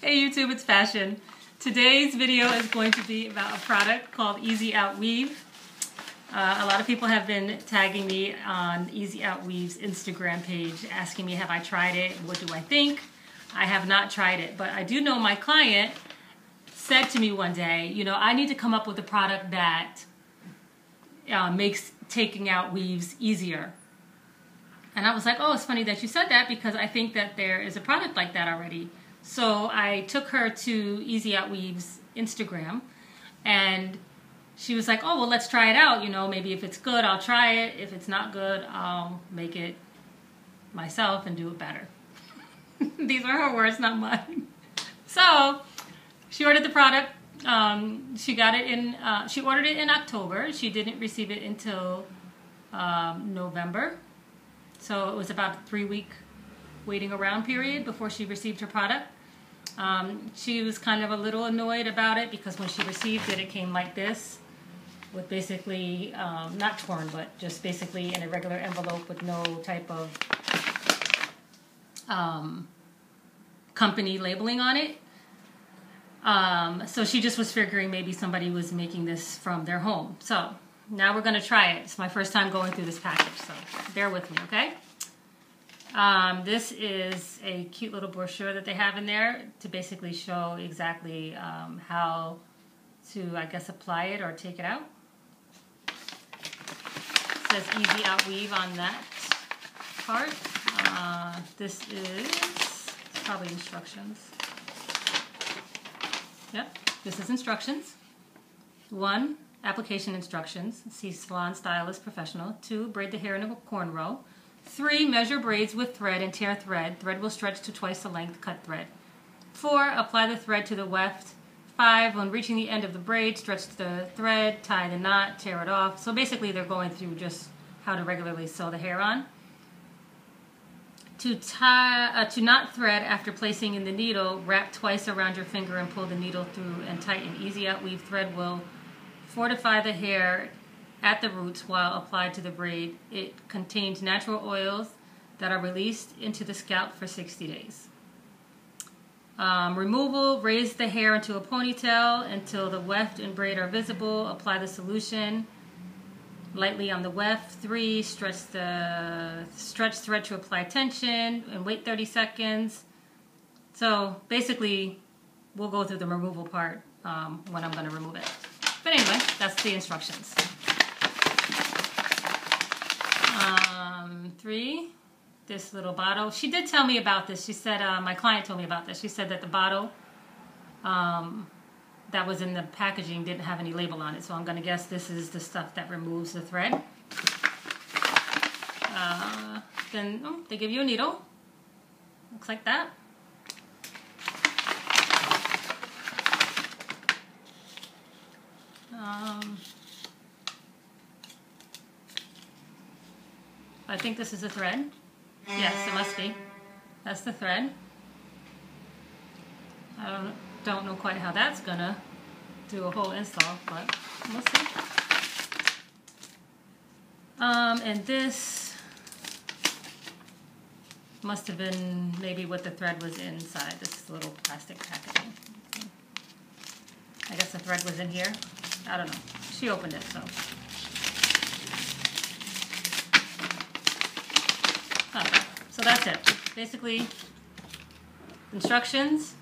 Hey YouTube, it's Fashion. Today's video is going to be about a product called ezoutweave. A lot of people have been tagging me on ezoutweave's Instagram page asking me have I tried it, what do I think. I have not tried it, but I do know my client said to me one day, you know, I need to come up with a product that makes taking out weaves easier. And I was like, oh, it's funny that you said that because I think that there is a product like that already. So I took her to ezoutweave's Instagram and she was like, oh, well, let's try it out. You know, maybe if it's good, I'll try it. If it's not good, I'll make it myself and do it better. These are her words, not mine. So she ordered the product. She got it in, she ordered it in October. She didn't receive it until November. So it was about a 3-week waiting around period before she received her product. She was kind of a little annoyed about it because when she received it, it came like this with basically, not torn, but just basically in a regular envelope with no type of company labeling on it. So she just was figuring maybe somebody was making this from their home. So now we're going to try it. It's my first time going through this package, so bear with me, okay? This is a cute little brochure that they have in there to basically show exactly how to, I guess, apply it or take it out. It says ezoutweave on that part. This is probably instructions. Yep, this is instructions. 1, application instructions. See salon stylist professional. 2, braid the hair in a cornrow. 3, measure braids with thread and tear thread. Thread will stretch to twice the length, cut thread. 4, apply the thread to the weft. 5, when reaching the end of the braid, stretch the thread, tie the knot, tear it off. So basically they're going through just how to regularly sew the hair on. To knot thread after placing in the needle, wrap twice around your finger and pull the needle through and tighten. Ezoutweave thread will fortify the hair at the roots while applied to the braid. It contains natural oils that are released into the scalp for 60 days. Removal, raise the hair into a ponytail until the weft and braid are visible. Apply the solution lightly on the weft. 3, stretch thread to apply tension and wait 30 seconds. So basically, we'll go through the removal part when I'm going to remove it. But anyway, that's the instructions. 3, this little bottle. She did tell me about this. She said, my client told me about this. She said that the bottle that was in the packaging didn't have any label on it. So I'm going to guess this is the stuff that removes the thread. Then they give you a needle. Looks like that. I think this is a thread. Yes, it must be. That's the thread. I don't know quite how that's gonna do a whole install, but we'll see. And this must have been maybe what the thread was inside this little plastic packaging. I guess the thread was in here. I don't know. She opened it, so. So that's it. Basically, instructions,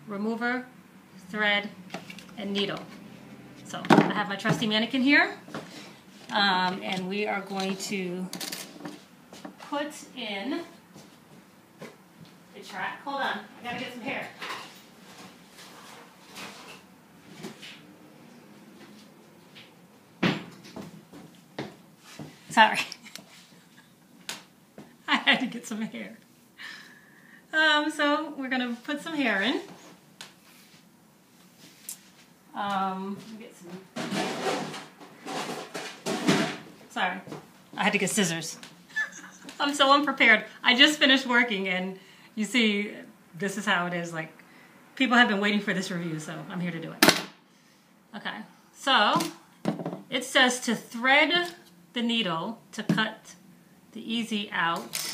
remover, thread, and needle. So I have my trusty mannequin here, and we are going to put in the track. Hold on, I gotta get some hair. Sorry. I had to get some hair. So we're gonna put some hair in. Get some. Sorry, I had to get scissors. I'm so unprepared. I just finished working, and you see, this is how it is. Like, people have been waiting for this review, so I'm here to do it. Okay, so it says to thread the needle to cut the easy out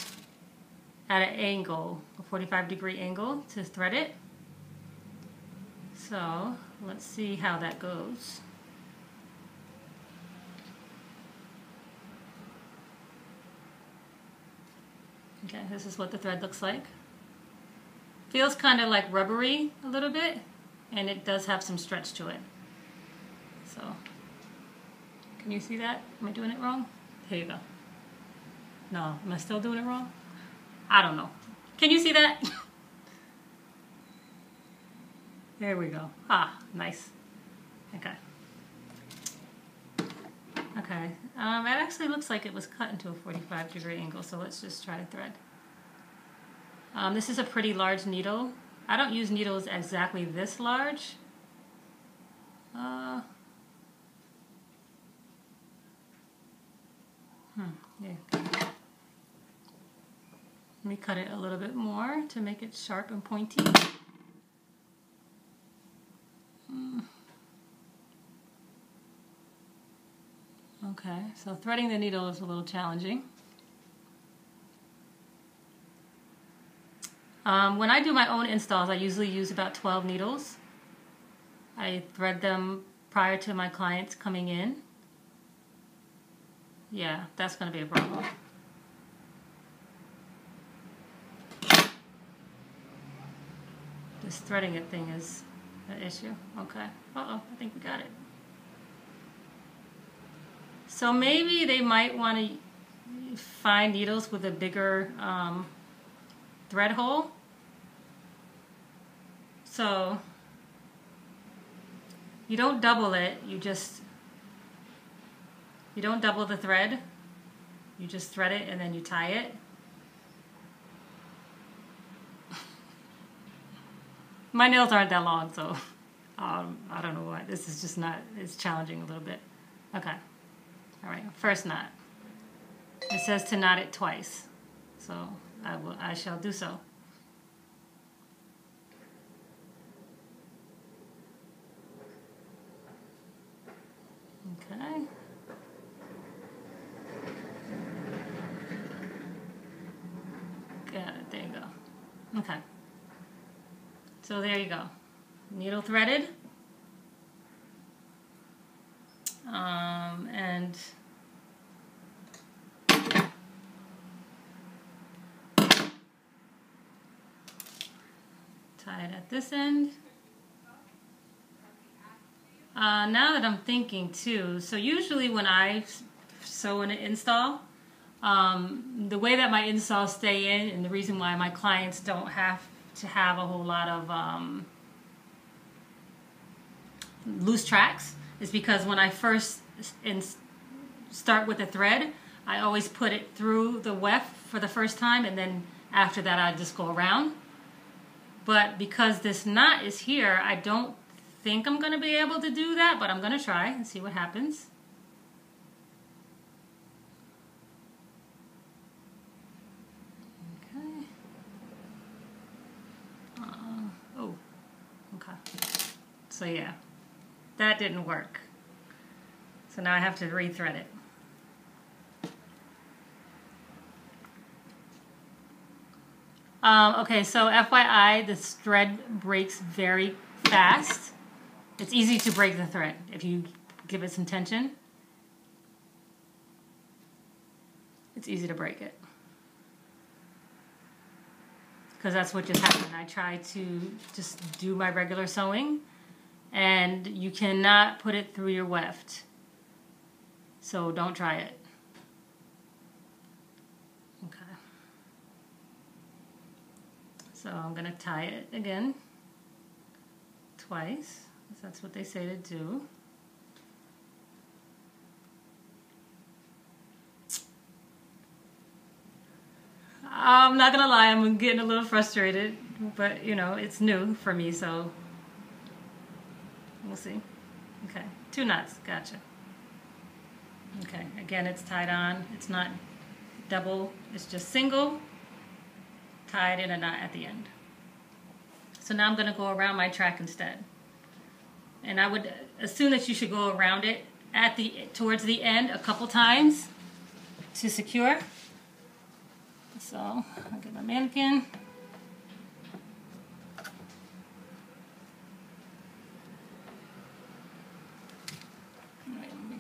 at an angle, a 45-degree angle to thread it. So let's see how that goes. Okay, this is what the thread looks like. Feels kind of like rubbery a little bit, and it does have some stretch to it. So, can you see that? Am I doing it wrong? Here you go. No, am I still doing it wrong? I don't know. Can you see that? There we go. Ah, nice. Okay. Okay. It actually looks like it was cut into a 45-degree angle, so let's just try to thread. This is a pretty large needle. I don't use needles exactly this large. Yeah. Let me cut it a little bit more to make it sharp and pointy. Okay, so threading the needle is a little challenging. When I do my own installs, I usually use about 12 needles. I thread them prior to my clients coming in. Yeah, that's going to be a problem. This threading it thing is an issue. Okay. Uh-oh, I think we got it. So maybe they might want to find needles with a bigger thread hole. So you don't double it, you don't double the thread, you just thread it and then you tie it. My nails aren't that long, so I don't know why. This is just not, it's challenging a little bit. Okay. All right, first knot. It says to knot it twice, so I shall do so. Okay. Got it, there you go. Okay. So there you go. Needle threaded. And tie it at this end. Now that I'm thinking too, so usually when I sew in an install, the way that my installs stay in, and the reason why my clients don't have to have a whole lot of loose tracks, is because when I first start with a thread, I always put it through the weft for the first time, and then after that I just go around. But because this knot is here, I don't think I'm going to be able to do that, but I'm going to try and see what happens. Okay. Oh, okay. So yeah, that didn't work. So now I have to rethread it. Okay, so FYI, this thread breaks very fast. It's easy to break the thread if you give it some tension. It's easy to break it. Because that's what just happened. I tried to just do my regular sewing, and you cannot put it through your weft. So don't try it. Okay. So I'm going to tie it again twice. That's what they say to do. I'm not gonna lie, I'm getting a little frustrated, but you know, it's new for me, so we'll see. Okay, 2 knots, gotcha. Okay, again, it's tied on. It's not double, it's just single, tied in a knot at the end. So now I'm gonna go around my track instead. And I would assume that you should go around it at towards the end a couple times to secure. So I'll get my mannequin.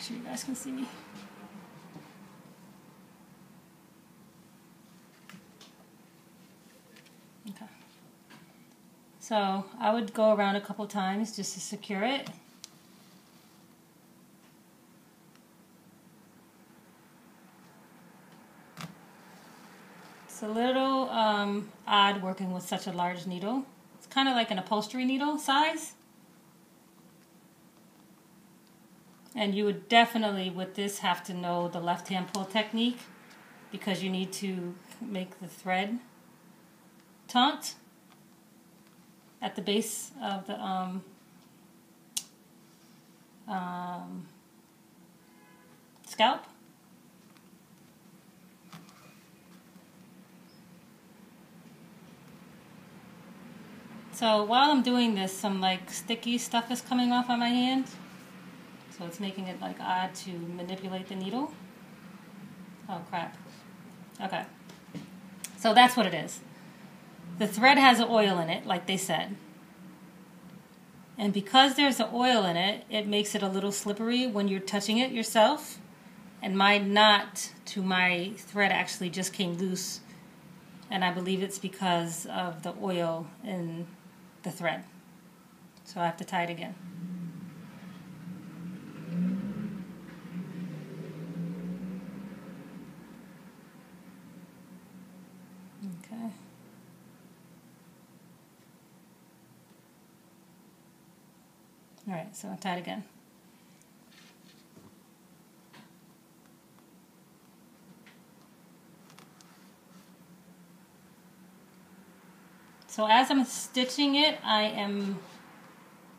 Make sure you guys can see me. Okay. So I would go around a couple times just to secure it. It's a little odd working with such a large needle. It's kind of like an upholstery needle size. And you would definitely, with this, have to know the left-hand pull technique because you need to make the thread taut at the base of the scalp. So while I'm doing this, some like sticky stuff is coming off on my hand. So it's making it like odd to manipulate the needle. Oh crap. Okay. So that's what it is. The thread has an oil in it, like they said. And because there's an oil in it, it makes it a little slippery when you're touching it yourself. And my knot to my thread actually just came loose. And I believe it's because of the oil in the thread. So I have to tie it again. Okay. All right, so I'll tie it again. So as I'm stitching it, I am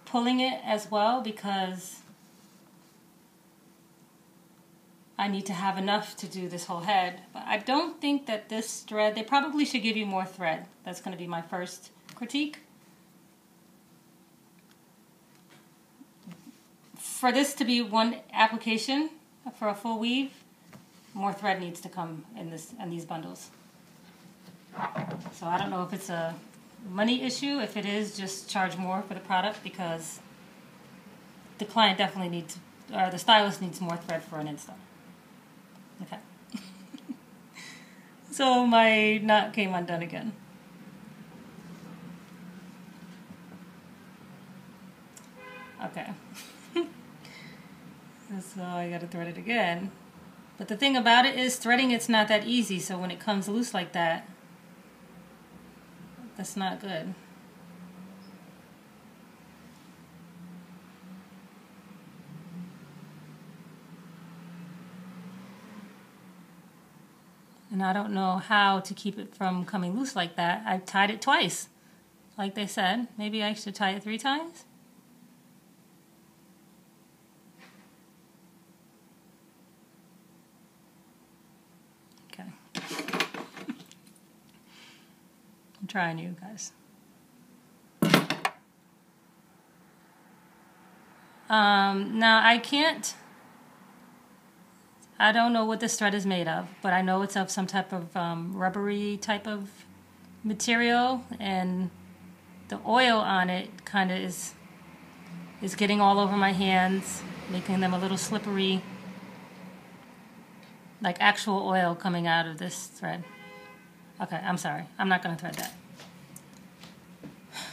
pulling it as well because I need to have enough to do this whole head. But I don't think that this thread, they probably should give you more thread. That's going to be my first critique. For this to be one application for a full weave, more thread needs to come in these bundles. So I don't know if it's a money issue. If it is, just charge more for the product because the client definitely needs, or the stylist needs more thread for an install. Okay. So my knot came undone again. Okay. So I gotta thread it again. But the thing about it is threading it's not that easy, so when it comes loose like that, that's not good. And I don't know how to keep it from coming loose like that. I've tied it twice, like they said. Maybe I should tie it 3 times? Okay. I'm trying you guys. Now I don't know what this thread is made of, but I know it's of some type of rubbery type of material, and the oil on it kind of is getting all over my hands, making them a little slippery, like actual oil coming out of this thread. Okay, I'm sorry. I'm not going to thread that.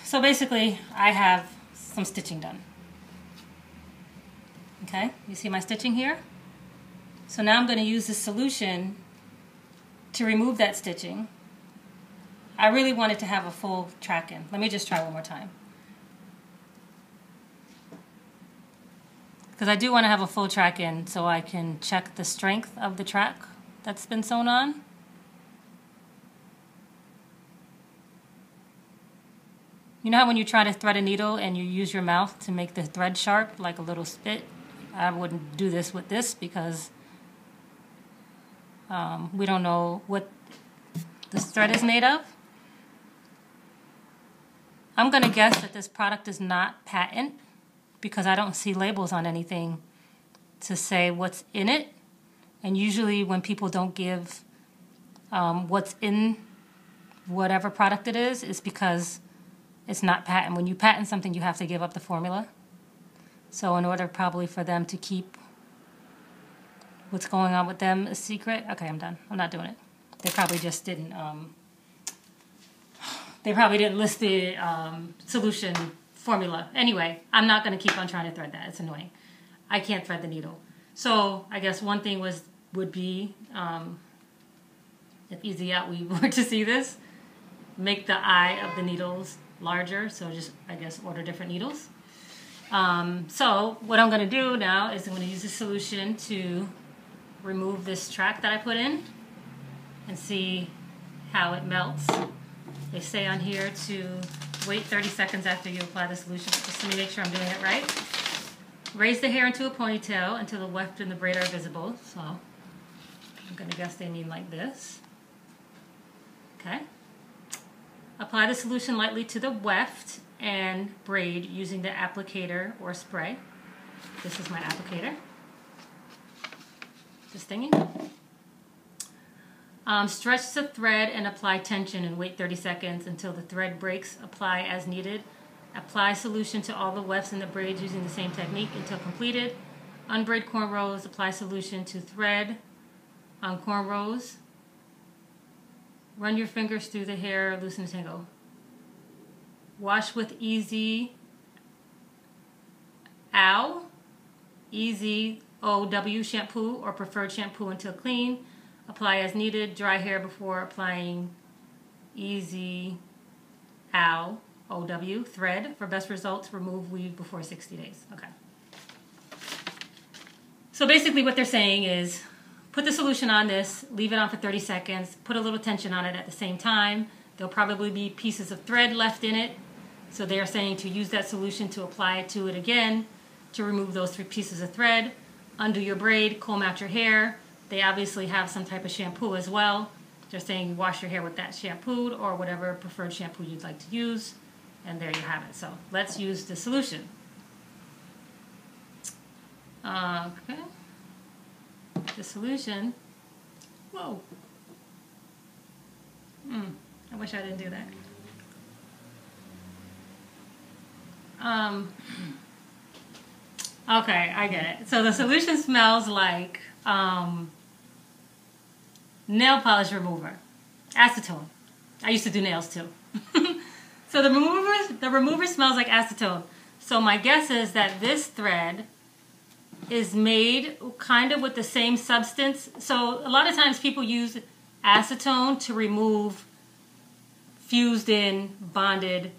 So basically, I have some stitching done. Okay, you see my stitching here? So now I'm going to use this solution to remove that stitching. I really wanted to have a full track in. Let me just try one more time. Because I do want to have a full track in so I can check the strength of the track that's been sewn on. You know how when you try to thread a needle and you use your mouth to make the thread sharp, like a little spit? I wouldn't do this with this because we don't know what this thread is made of. I'm going to guess that this product is not patent because I don't see labels on anything to say what's in it. And usually when people don't give what's in whatever product it is, it's because it's not patent. When you patent something, you have to give up the formula. So in order probably for them to keep what's going on with them a secret. Okay, I'm done. I'm not doing it. They probably just didn't, they probably didn't list the solution formula. Anyway, I'm not going to keep on trying to thread that. It's annoying. I can't thread the needle. So I guess one thing would be, if Easy Out we were to see this, make the eye of the needles larger. So just, I guess, order different needles. So what I'm going to do now is I'm going to use the solution to remove this track that I put in and see how it melts. They say on here to wait 30 seconds after you apply the solution. Just let me make sure I'm doing it right. Raise the hair into a ponytail until the weft and the braid are visible. So I'm going to guess they mean like this. Okay. Apply the solution lightly to the weft and braid using the applicator or spray. This is my applicator. This thingy. Stretch the thread and apply tension and wait 30 seconds until the thread breaks. Apply as needed. Apply solution to all the wefts and the braids using the same technique until completed. Unbraid cornrows. Apply solution to thread on cornrows. Run your fingers through the hair, loosen the tangle. Wash with Easy OW, EZOUTweave shampoo or preferred shampoo until clean. Apply as needed. Dry hair before applying Easy OW thread. For best results, remove weave before 60 days. Okay. So basically what they're saying is put the solution on this, leave it on for 30 seconds, put a little tension on it at the same time. There'll probably be pieces of thread left in it. So they're saying to use that solution to apply it to it again to remove those 3 pieces of thread. Undo your braid, comb out your hair. They obviously have some type of shampoo as well. They're saying wash your hair with that shampoo or whatever preferred shampoo you'd like to use. And there you have it. So let's use the solution. Okay. The solution. Whoa. I wish I didn't do that. Okay, I get it. So the solution smells like nail polish remover, acetone. I used to do nails too. So the remover smells like acetone. So my guess is that this thread is made kind of with the same substance. So a lot of times people use acetone to remove fused in, bonded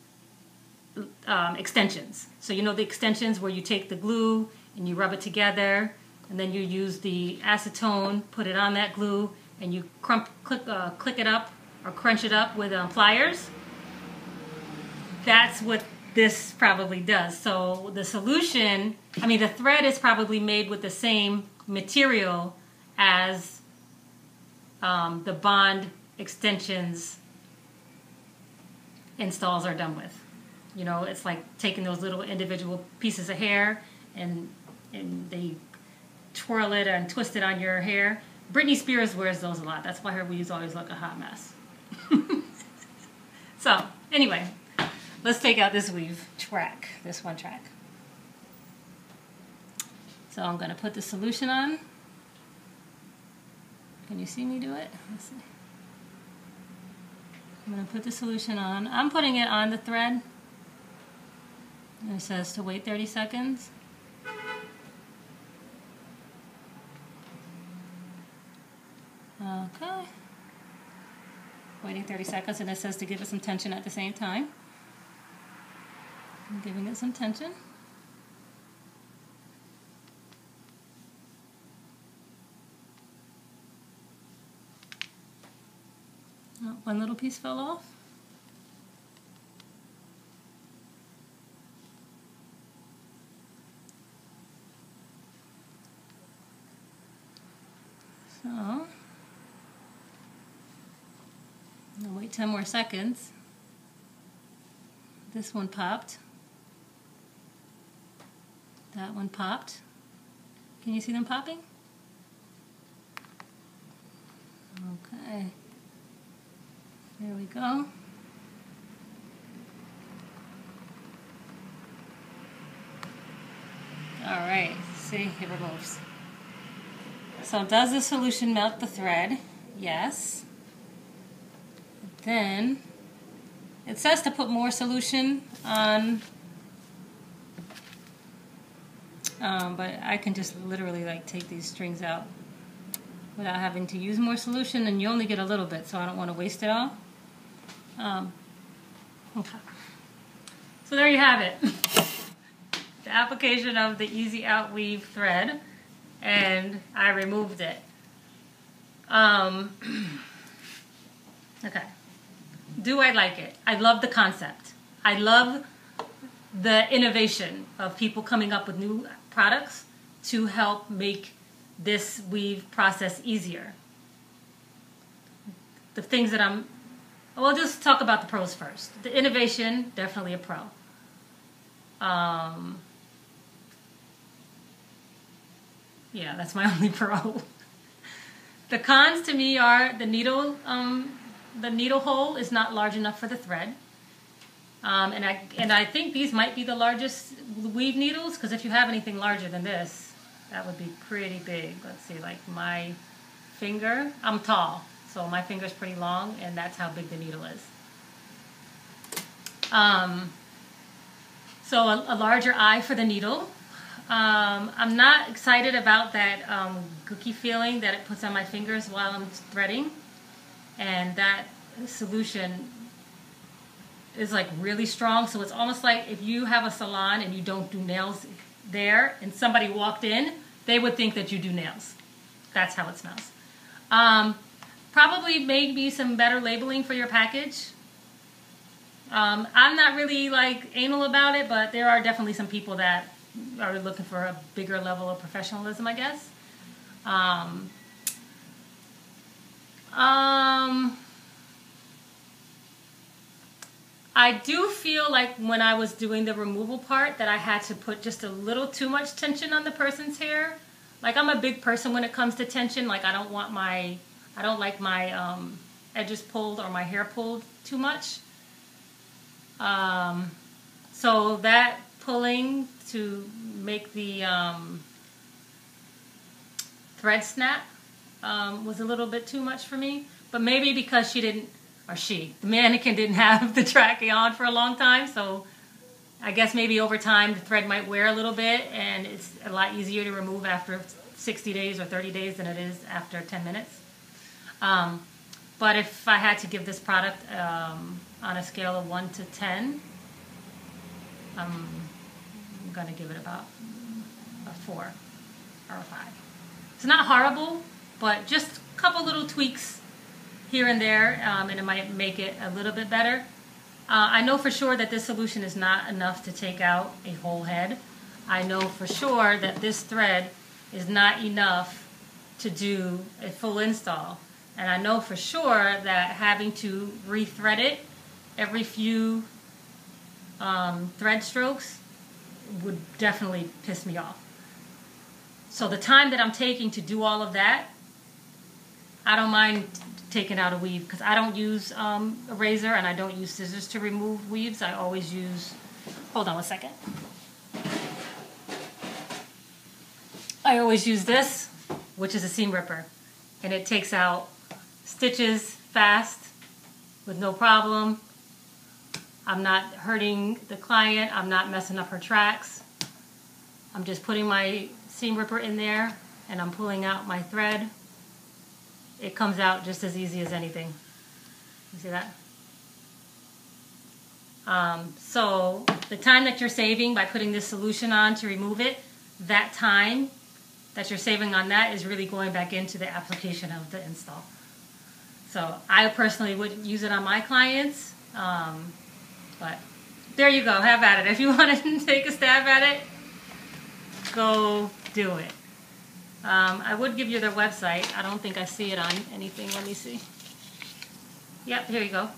extensions. So you know the extensions where you take the glue and you rub it together and then you use the acetone, put it on that glue, and you click it up or crunch it up with pliers. That's what this probably does. So the solution, I mean the thread is probably made with the same material as the bond extensions installs are done with. You know, it's like taking those little individual pieces of hair and they twirl it and twist it on your hair. Britney Spears wears those a lot. That's why her weaves always look a hot mess. So, anyway, let's take out this weave track, this one track. So I'm going to put the solution on. Can you see me do it? Let's see. I'm going to put the solution on. I'm putting it on the thread. And it says to wait 30 seconds. Okay. Waiting 30 seconds, and it says to give it some tension at the same time. I'm giving it some tension. Oh, one little piece fell off. So, I'll wait 10 more seconds. This one popped. That one popped. Can you see them popping? Okay. There we go. All right, see, it removes. So does the solution melt the thread? Yes. Then it says to put more solution on, but I can just literally like take these strings out without having to use more solution, and you only get a little bit, so I don't want to waste it all. Okay. So there you have it. The application of the Easy Out Weave thread, and I removed it. Okay. Do I like it? I love the concept. I love the innovation of people coming up with new products to help make this weave process easier. The things that we'll just talk about the pros first. The innovation, definitely a pro. Yeah, that's my only pro. The cons to me are the needle hole is not large enough for the thread. And I think these might be the largest weave needles, because if you have anything larger than this, that would be pretty big. Let's see, like my finger, I'm tall, so my finger's pretty long, and that's how big the needle is. So a larger eye for the needle. I'm not excited about that gooky feeling that it puts on my fingers while I'm threading. And that solution is like really strong. So it's almost like if you have a salon and you don't do nails there and somebody walked in, they would think that you do nails. That's how it smells. Probably maybe some better labeling for your package. I'm not really like anal about it, but there are definitely some people that are looking for a bigger level of professionalism, I guess. I do feel like when I was doing the removal part that I had to put just a little too much tension on the person's hair. Like, I'm a big person when it comes to tension. Like, I don't like my edges pulled or my hair pulled too much. So that pulling to make the thread snap was a little bit too much for me. But maybe because the mannequin didn't have the tracking on for a long time, so I guess maybe over time the thread might wear a little bit, and it's a lot easier to remove after 60 days or 30 days than it is after 10 minutes. But if I had to give this product on a scale of 1 to 10, I'm going to give it about a 4 or a 5. It's not horrible, but just a couple little tweaks here and there, and it might make it a little bit better. I know for sure that this solution is not enough to take out a whole head. I know for sure that this thread is not enough to do a full install. And I know for sure that having to re-thread it every few thread strokes would definitely piss me off. So the time that I'm taking to do all of that, I don't mind taking out a weave, because I don't use a razor and I don't use scissors to remove weaves. I always use, hold on one second. I always use this, which is a seam ripper, and it takes out stitches fast with no problem. I'm not hurting the client. I'm not messing up her tracks. I'm just putting my seam ripper in there and I'm pulling out my thread. It comes out just as easy as anything. You see that? So the time that you're saving by putting this solution on to remove it, that time that you're saving on that is really going back into the application of the install. So I personally wouldn't use it on my clients, but there you go, have at it. If you want to take a stab at it, go do it. I would give you their website. I don't think I see it on anything. Let me see. Yep, here you go.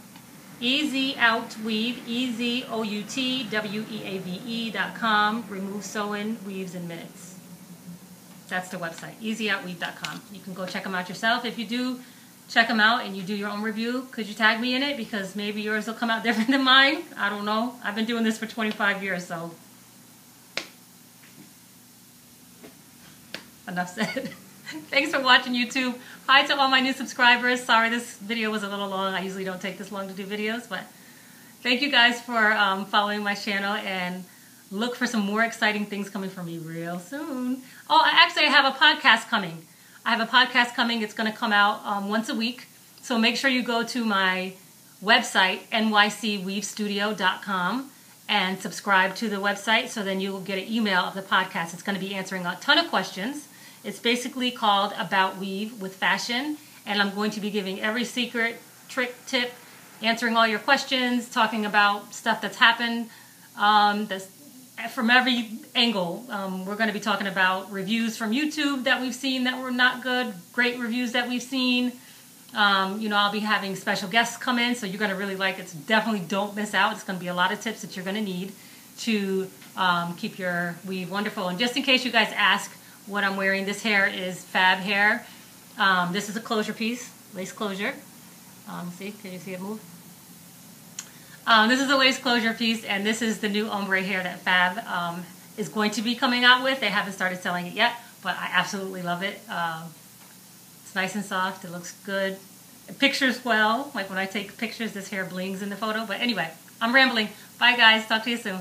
ezoutweave, ezoutweave.com. Remove sewing, weaves in minutes. That's the website, ezoutweave.com. You can go check them out yourself. If you do check them out and you do your own review, could you tag me in it? Because maybe yours will come out different than mine. I don't know. I've been doing this for 25 years, so enough said. Thanks for watching, YouTube. Hi to all my new subscribers. Sorry this video was a little long. I usually don't take this long to do videos, but thank you guys for following my channel, and look for some more exciting things coming from me real soon. Oh, I have a podcast coming. It's going to come out once a week. So make sure you go to my website, nycweavestudio.com, and subscribe to the website, so then you will get an email of the podcast. It's going to be answering a ton of questions. It's basically called About Weave with Fashion, and I'm going to be giving every secret, trick, tip, answering all your questions, talking about stuff that's happened from every angle. We're going to be talking about reviews from YouTube that we've seen that were not good, great reviews that we've seen. I'll be having special guests come in, so you're going to really like it. So definitely don't miss out. It's going to be a lot of tips that you're going to need to keep your weave wonderful. And just in case you guys ask what I'm wearing, this hair is Fab hair. This is a closure piece, lace closure. See, can you see it move? This is a lace closure piece, and this is the new ombre hair that Fab is going to be coming out with. They haven't started selling it yet, but I absolutely love it. It's nice and soft. It looks good. It pictures well. Like when I take pictures, this hair blings in the photo. But anyway, I'm rambling. Bye, guys. Talk to you soon.